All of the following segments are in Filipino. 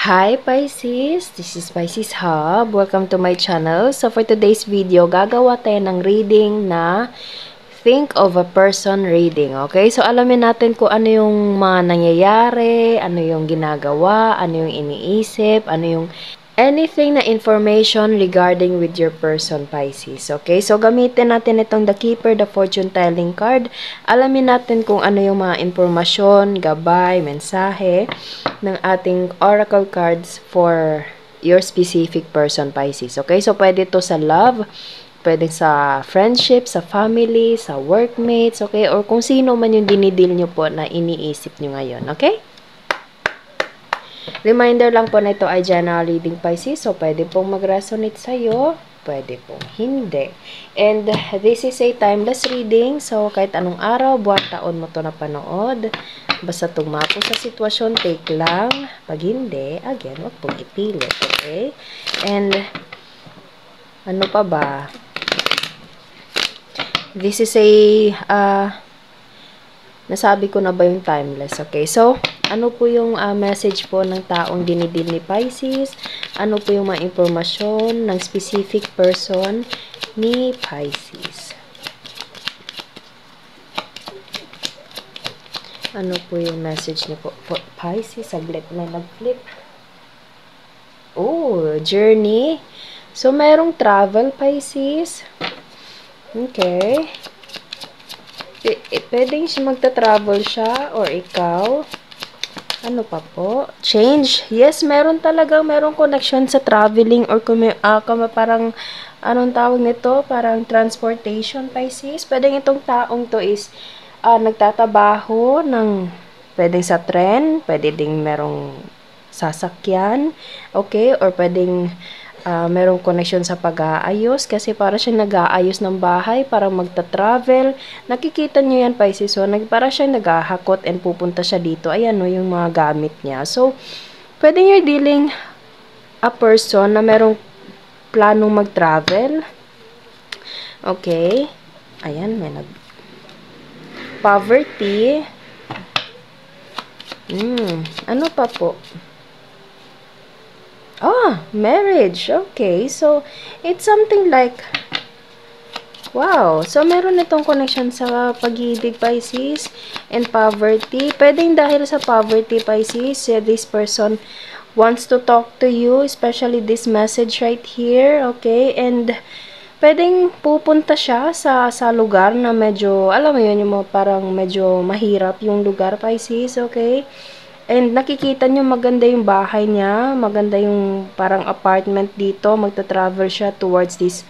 Hi Pisces! This is Pisces Hub. Welcome to my channel. So for today's video, gagawa tayo ng reading na Think of a Person reading. Okay? So alamin natin kung ano yung mga nangyayari, ano yung ginagawa, ano yung iniisip, ano yung anything na information regarding with your person, Pisces. Okay? So gamitin natin itong The Keeper, the Fortune Telling card. Alamin natin kung ano yung mga informasyon, gabay, mensahe ng ating oracle cards for your specific person, Pisces. Okay? So pwede to sa love, pwede sa friendship, sa family, sa workmates, okay? Or kung sino man yung dinidil nyo po na iniisip nyo ngayon, okay? Reminder lang po na ito ay general reading, Pisces. So, pwede pong mag-resonate sa'yo, pwede pong hindi. And this is a timeless reading. So, kahit anong araw, buwan, taon mo to napanood. Basta tumapo sa sitwasyon, take lang. Pag hindi, again, wag pong ipilit, okay? And, ano pa ba? This is a, nasabi ko na ba yung timeless, okay? So, ano po yung message po ng taong dinidil ni Pisces? Ano po yung mga impormasyon ng specific person ni Pisces? Ano po yung message niyo po? Pisces, saglit na nag-flip. Oh, journey. So, merong travel, Pisces. Okay. Pwedeng magta-travel siya or ikaw. Ano pa po? Change. Yes, merong connection sa traveling or parang, anong tawag nito? Parang transportation, Pisces. Pwedeng itong taong to is nagtatabaho ng, pwedeng sa tren, pwede ding merong sasakyan, okay? Or pwedeng merong connection sa pag-aayos kasi para siyang nag-aayos ng bahay para magta-travel. Nakikita niyo yan, Pisces. So, para siyang naghahakot and pupunta siya dito. Ayan, no, yung mga gamit niya. So, pwede you're dealing a person na merong planong mag-travel. Okay. Ayan, may poverty. Ano pa po? Marriage. Okay. So, it's something like, wow. So, meron itong connection sa pag-ibig, Pisces, and poverty. Pwedeng dahil sa poverty, Pisces, this person wants to talk to you, especially this message right here, okay? And, pwedeng pupunta siya sa lugar na medyo, alam mo yun, yung parang medyo mahirap yung lugar, Pisces, okay? And nakikita nyo maganda yung bahay niya, maganda yung parang apartment dito, magta-travel siya towards this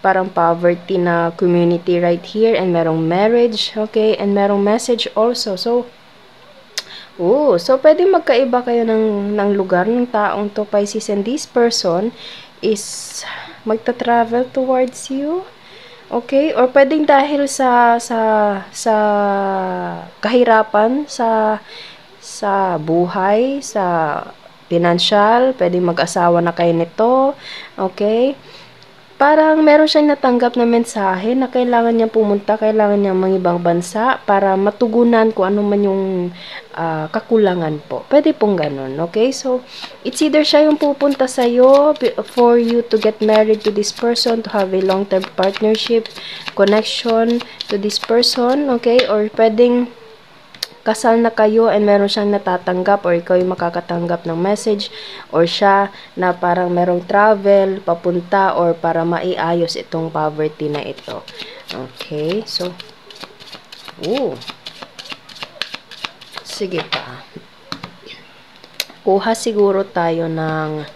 parang poverty na community right here, and merong marriage, okay, and merong message also. So, so pwede magkaiba kayo ng lugar ng taong to, Pisces, and this person is magta-travel towards you. Okay? Or pwedeng dahil sa kahirapan, sa buhay, sa financial, pwedeng mag-asawa na kayo nito, okay? Parang meron siyang natanggap na mensahe na kailangan niya pumunta, kailangan niya mangibang bansa para matugunan kung ano man yung kakulangan po. Pwede pong ganun, okay? So, it's either siya yung pupunta sa'yo for you to get married to this person, to have a long-term partnership, connection to this person, okay? Or pwedeng kasal na kayo and meron siyang natatanggap or ikaw yung makakatanggap ng message or siya na parang merong travel, papunta or para maiayos itong poverty na ito. Okay, so, sige pa. Kuha siguro tayo ng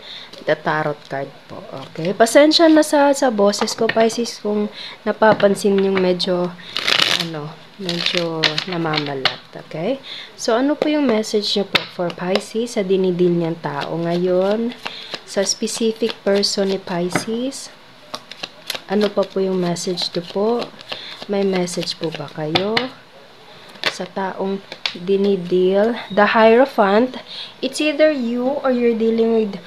the tarot card po. Okay, pasensya na sa boses ko, Pisces, kung napapansin yung medyo, medyo namamalat, okay? So, ano po yung message niyo po for Pisces sa dinidil niyang tao ngayon? Sa specific person ni Pisces? Ano pa po yung message niyo po? May message po ba kayo sa taong dinidil? The Hierophant, it's either you or you're dealing with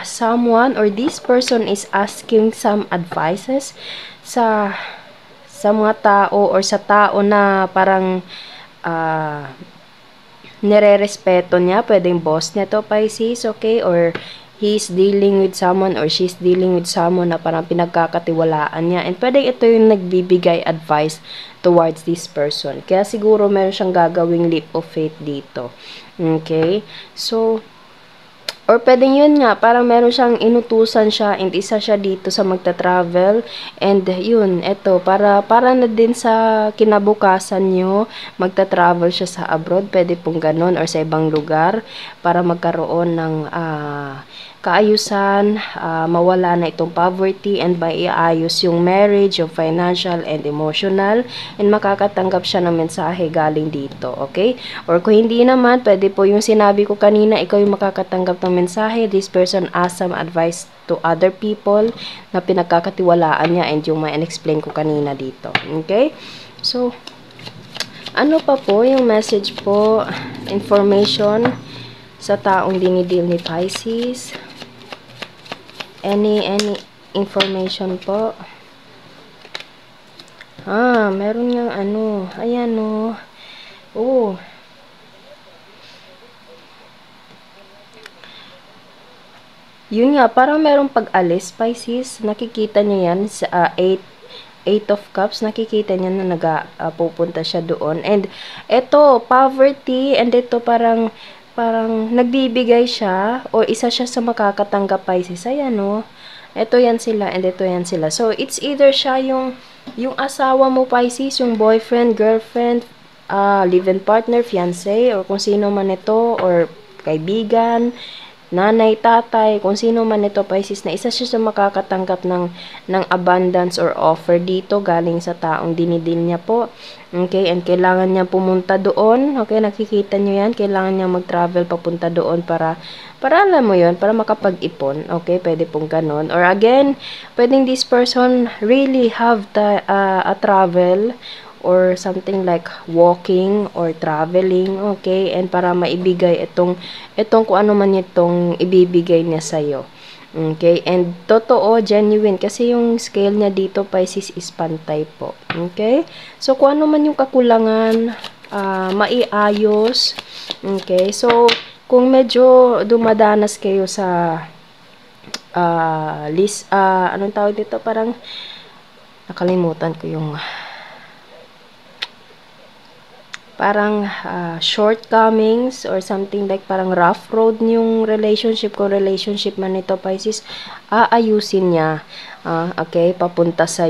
someone or this person is asking some advices sa mga tao or sa tao na parang nire-respeto niya, pwedeng boss niya to, Pisces, okay? Or he's dealing with someone or she's dealing with someone na parang pinagkakatiwalaan niya. And pwedeng ito yung nagbibigay advice towards this person. Kaya siguro meron siyang gagawing leap of faith dito. Okay? So, or pwedeng yun nga, parang meron siyang inutusan siya and isa siya dito sa magta-travel. And yun, eto, para na din sa kinabukasan nyo, magta-travel siya sa abroad, pwede pong ganun, or sa ibang lugar, para magkaroon ng kaayusan, mawala na itong poverty, and maiayos yung marriage, yung financial and emotional, and makakatanggap siya ng mensahe galing dito, okay? Or kung hindi naman, pwede po yung sinabi ko kanina, ikaw yung makakatanggap ng mensahe, this person asks some advice to other people na pinagkakatiwalaan niya, and yung ma-explain ko kanina dito, okay? So, ano pa po yung message po, information sa taong dinidil ni Pisces? Any information po? Meron nga ano, ayan o. Oh. Yun nga, parang merong pag-alis, Pisces. Nakikita niyo yan sa 8 of Cups. Nakikita niya na pupunta siya doon. And ito, poverty, and ito parang nagbibigay siya o isa siya sa makakatanggap, Pisces. Ayan, no? Ito yan sila and ito yan sila. So, it's either siya yung asawa mo, Pisces, yung boyfriend, girlfriend, live-in partner, fiancé, or kung sino man ito, or kaibigan, nanay, tatay, kung sino man ito, Pisces, na isa siya sa makakatanggap ng abundance or offer dito galing sa taong dinidil niya po. Okay, and kailangan niya pumunta doon. Okay, nakikita niyo yan. Kailangan niya mag-travel papunta doon para alam mo yon, para makapag-ipon. Okay, pwede pong ganon. Or again, pwedeng this person really have a travel or something like walking or traveling, okay, and para maibigay itong kung ano man itong ibibigay niya sa'yo. Okay, and totoo, genuine, kasi yung scale niya dito, Pisces, is pantay po. Okay, so kung ano man yung kakulangan, maiayos. Okay, so kung medyo dumadanas kayo sa anong tawag dito, parang nakalimutan ko yung parang shortcomings or something like parang rough road yung relationship, kung relationship man ito, Pisces, aayusin niya. Okay, pupuntahan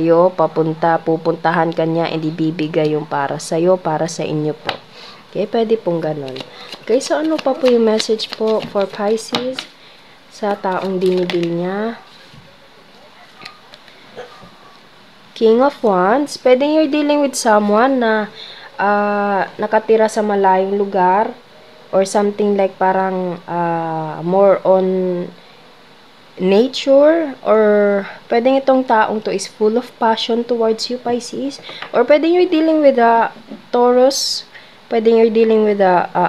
ka niya, and ibibigay yung para sa'yo, para sa inyo po. Okay, pwede pong ganun. Okay, so ano pa po yung message po for Pisces sa taong dinidil niya? King of Wands, pwede you're dealing with someone na nakatira sa malayong lugar or something like parang more on nature, or pwedeng itong taong to is full of passion towards you, Pisces, or pwedeng you're dealing with a Taurus, pwedeng you're dealing with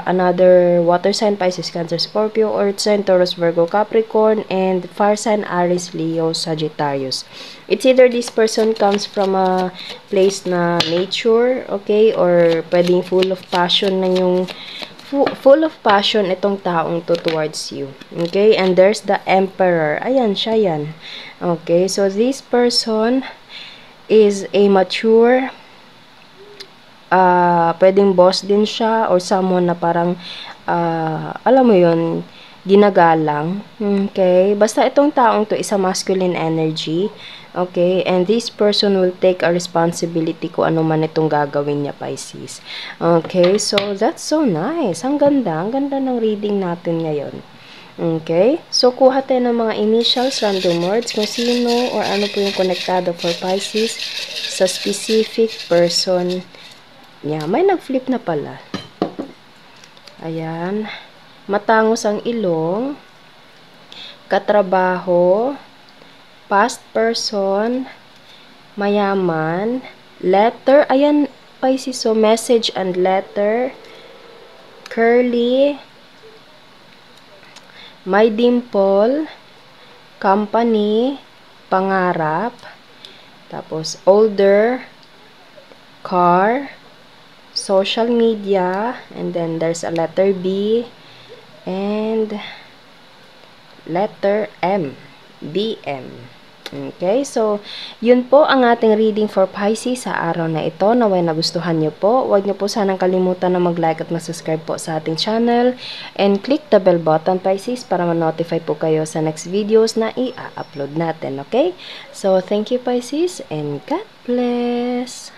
another water sign, Pisces, Cancer, Scorpio, or sign, Taurus, Virgo, Capricorn, and fire sign, Aries, Leo, Sagittarius. It's either this person comes from a place na nature, okay, or pwedeng full of passion na yung full of passion itong taong to towards you. Okay, and there's the Emperor. Ayan, siya yan. Okay, so this person is a mature, pwedeng boss din siya, or someone na parang, alam mo yun, ginagalang. Okay, basta itong taong to is a masculine energy. Okay, and this person will take a responsibility kung ano man itong gagawin niya, Pisces. Okay, so that's so nice. Ang ganda ng reading natin ngayon. Okay, so kuha tayo ng mga initials, random words, kung sino or ano po yung konektado for Pisces sa specific person niya. May nag-flip na pala. Ayan. Matangos ang ilong. Katrabaho. Past person, mayaman, letter, ayan, Pisces, so message and letter, curly, may dimple, company, pangarap, tapos older, car, social media, and then there's a letter B, and letter M. BM. Okay, so, yun po ang ating reading for Pisces sa araw na ito. Naway nagustuhan nyo po. Huwag nyo po sanang kalimutan na mag-like at mag-subscribe po sa ating channel. And click the bell button, Pisces, para ma-notify po kayo sa next videos na i-upload natin. Okay? So, thank you, Pisces, and God bless!